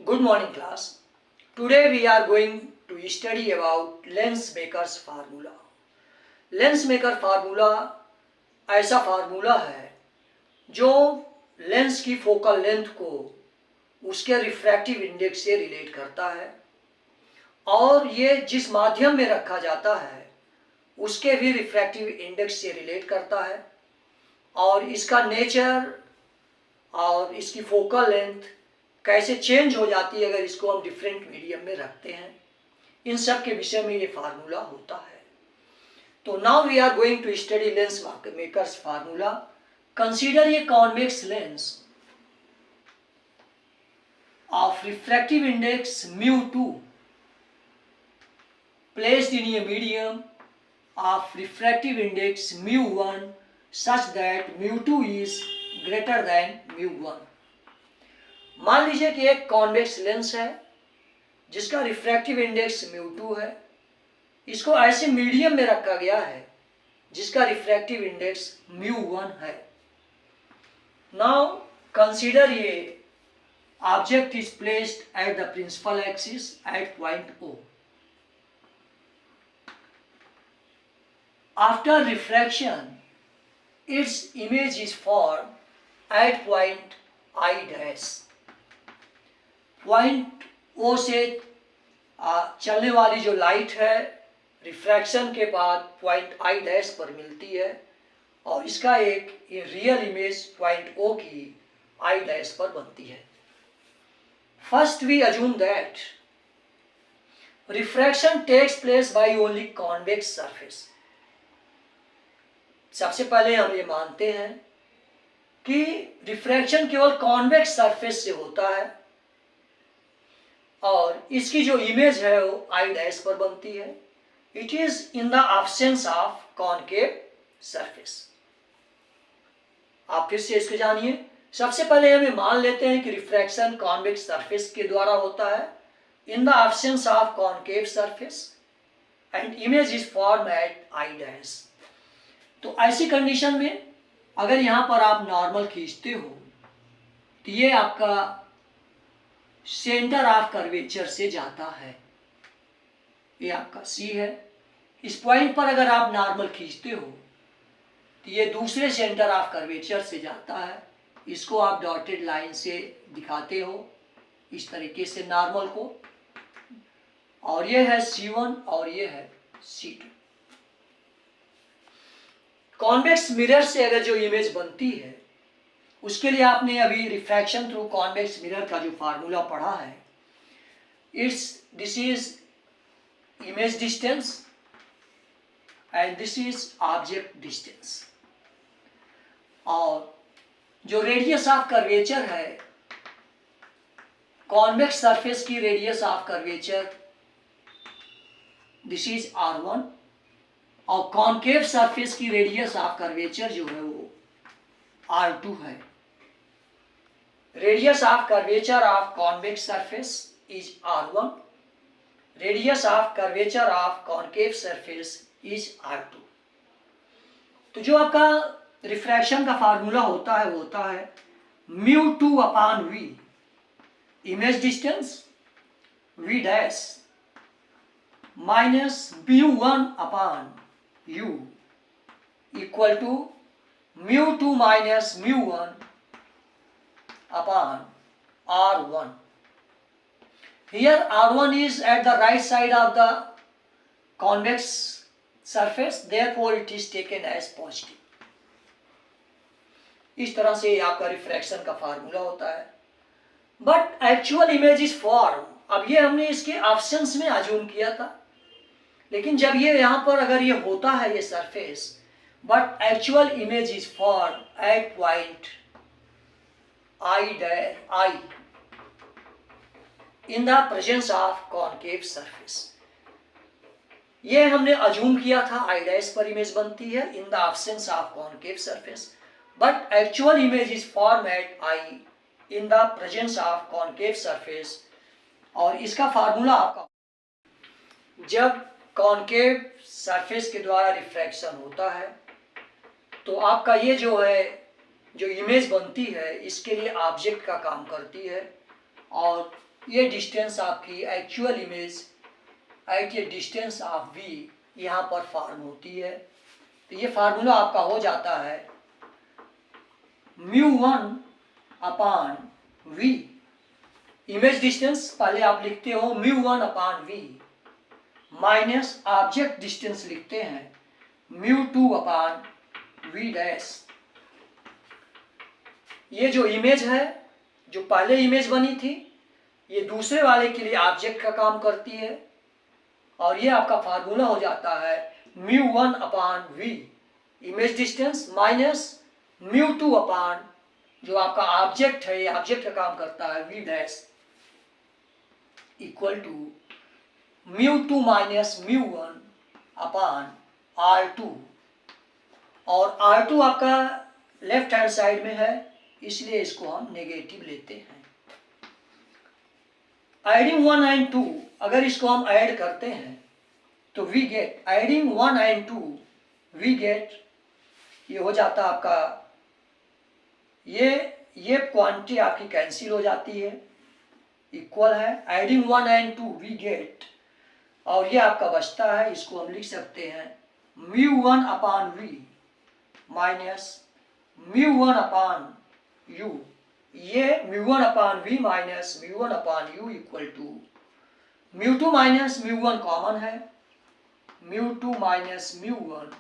Good morning class. Today we are going to study about Lensmaker's formula. Lensmaker formula ऐसा formula है जो lens की focal length को उसके रिफ्रैक्टिव इंडेक्स से रिलेट करता है और ये जिस माध्यम में रखा जाता है उसके भी रिफ्रैक्टिव इंडेक्स से रिलेट करता है और इसका नेचर और इसकी फोकल लेंथ कैसे चेंज हो जाती है अगर इसको हम डिफरेंट मीडियम में रखते हैं, इन सब के विषय में ये फार्मूला होता है। तो now we are going to study lens makers formula. Consider a convex lens of refractive index mu2 placed in a medium of refractive index mu1 such that mu2 is greater than mu1। मान लीजिए कि एक convex lens है जिसका refractive index mu2 है। इसको ऐसे medium में रखा गया है जिसका रिफ्रैक्टिव इंडेक्स mu1 है। नाउ कंसीडर ये object is placed at the principal axis at point O. After refraction, its image is formed at point I dash. Point O से चलने वाली जो लाइट है रिफ्रैक्शन के बाद पॉइंट I डैश पर मिलती है और इसका एक रियल इमेज पॉइंट O की I डैश पर बनती है। First we assume that refraction takes place by only convex surface। सबसे पहले हम ये मानते हैं कि रिफ्रैक्शन केवल कॉन्वेक्स सरफेस से होता है और इसकी जो इमेज है वो आई डैश पर बनती है। It is in the absence of concave surface. आप फिर से इसको जानिए। सबसे पहले हमें मान लेते हैं कि रिफ्रैक्शन कॉन्वेक्स सरफेस के द्वारा होता है in the absence of concave surface and image is form at I dash. तो ऐसी कंडीशन में अगर यहां पर आप नॉर्मल खींचते हो तो ये आपका सेंटर ऑफ कर्वेचर से जाता है। ये आपका सी है। इस पॉइंट पर अगर आप नॉर्मल खींचते हो तो ये दूसरे सेंटर ऑफ कर्वेचर से जाता है। इसको आप डॉटेड लाइन से दिखाते हो इस तरीके से नॉर्मल को, और ये है C1 और ये है C2। कॉन्वेक्स मिरर से अगर जो इमेज बनती है उसके लिए आपने अभी रिफ्रैक्शन थ्रू कॉन्वेक्स मिरर का जो फार्मूला पढ़ा है, this is image distance and this is object distance. और जो रेडियस ऑफ कर्वेचर है कॉन्वेक्स सरफेस की radius of curvature this is R1 और कॉनकेव सरफेस की रेडियस ऑफ कर्वेचर जो है वो R2 है। Radius of curvature of convex surface is R1, radius of curvature of concave surface is R2। तो जो आपका रिफ्रैक्शन का फार्मूला होता है वो होता है mu2 upon v, image distance v dash minus mu1 upon u equal to mu2 minus mu1 upon R1। Here R1 is at the right side of the convex surface, therefore it is taken as positive। इस तरह से आपका refraction का formula होता है। But actual image is form, अब ये हमने इसके एब्सेंस में अज्यूम किया था, लेकिन जब ये यहाँ पर अगर ये होता है ये surface, but actual image is form at point I in the presence of concave surface. ये हमने अज्यूम किया था आई डैश पर इमेज बनती है in the absence of concave surface, but actual image is formed at I in the presence of concave surface। और इसका formula आपका जब कॉनकेव सरफेस के द्वारा रिफ्रैक्शन होता है तो आपका ये जो है जो इमेज बनती है इसके लिए ऑब्जेक्ट का काम करती है और ये डिस्टेंस आपकी actual image at A distance of v यहाँ पर फॉर्म होती है। तो ये फार्मूला आपका हो जाता है μ1 अपान v। इमेज डिस्टेंस पहले आप लिखते हो μ1 upon v minus object distance लिखते हैं μ2 अपान v डैश। ये जो इमेज है, जो पहले इमेज बनी थी, ये दूसरे वाले के लिए ऑब्जेक्ट का काम करती है और ये आपका फार्मूला हो जाता है μ1 upon v image distance minus μ2 अपान जो आपका ऑब्जेक्ट है, ये ऑब्जेक्ट का काम करता है v dash equal to μ2 minus μ1 upon r2। और r2 आपका लेफ्ट हैंड साइड में है, इसलिए इसको हम नेगेटिव लेते हैं। एडिंग 1 एंड 2, अगर इसको हम ऐड करते हैं तो we get adding 1 and 2 we get, ये हो जाता आपका, ये क्वांटिटी आपकी कैंसिल हो जाती है, इक्वल है एडिंग 1 एंड 2 वी गेट, और ये आपका बचता है, इसको हम लिख सकते हैं μ1 upon v minus μ1 upon u। ये μ1 upon v minus μ1 upon u equal to μ2 minus μ1 common है, μ2 माइनस μ1,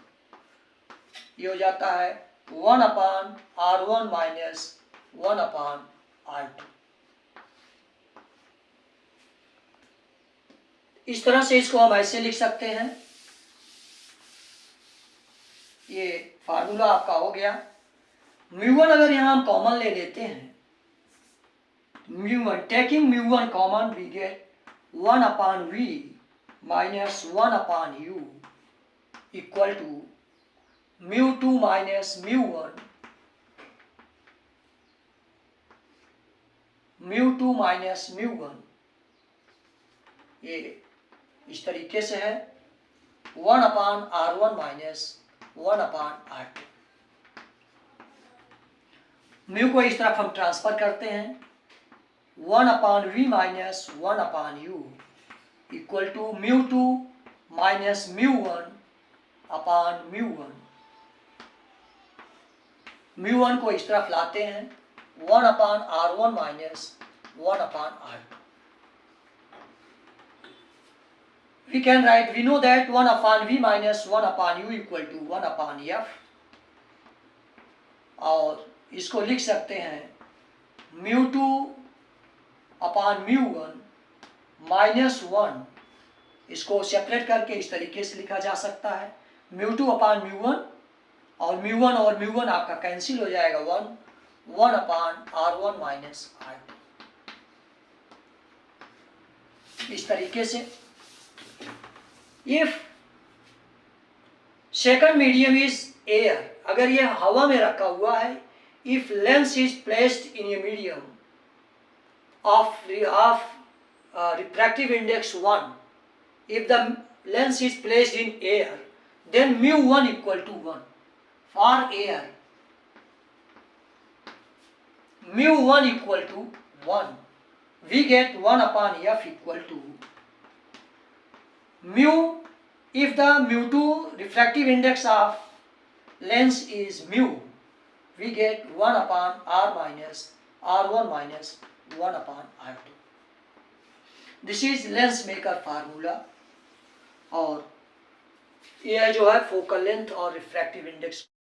ये हो जाता है 1 upon r1 minus 1 upon r2। इस तरह से इसको हम ऐसे लिख सकते हैं। ये फार्मूला आपका हो गया। μ1 अगर यहाँ हम कॉमन ले लेते हैं, μ1 taking μ1 common we get 1 upon v minus 1 upon u equal to μ2 minus μ1, μ2 minus μ1, ये इस तरीके से है 1 upon r1 minus 1 upon r2। Mu को इस तरफ हम ट्रांसफर करते हैं 1 upon v minus 1 upon u equal to μ2 minus μ1 upon μ1। μ1 को इस तरफ लाते हैं 1 upon r1 minus 1 upon r2। We can write, we know that 1 upon v minus 1 upon u equal to 1 upon f, और इसको लिख सकते हैं μ2 अपॉन μ1 माइनस 1, इसको सेपरेट करके इस तरीके से लिखा जा सकता है μ2 अपॉन μ1, और μ1 आपका कैंसिल हो जाएगा 1 अपॉन r1 माइनस r2। इस तरीके से if second medium is air, अगर यह हवा में रखा हुआ है, if lens is placed in a medium of refractive index 1, if the lens is placed in air, then μ1 equal to 1 for air, μ1 equal to 1, we get 1 upon f equal to mu, if the μ2 refractive index of lens is mu, we get 1 upon r minus r1 minus 1 upon r2। This is lens maker formula, और यह जो है focal length और refractive index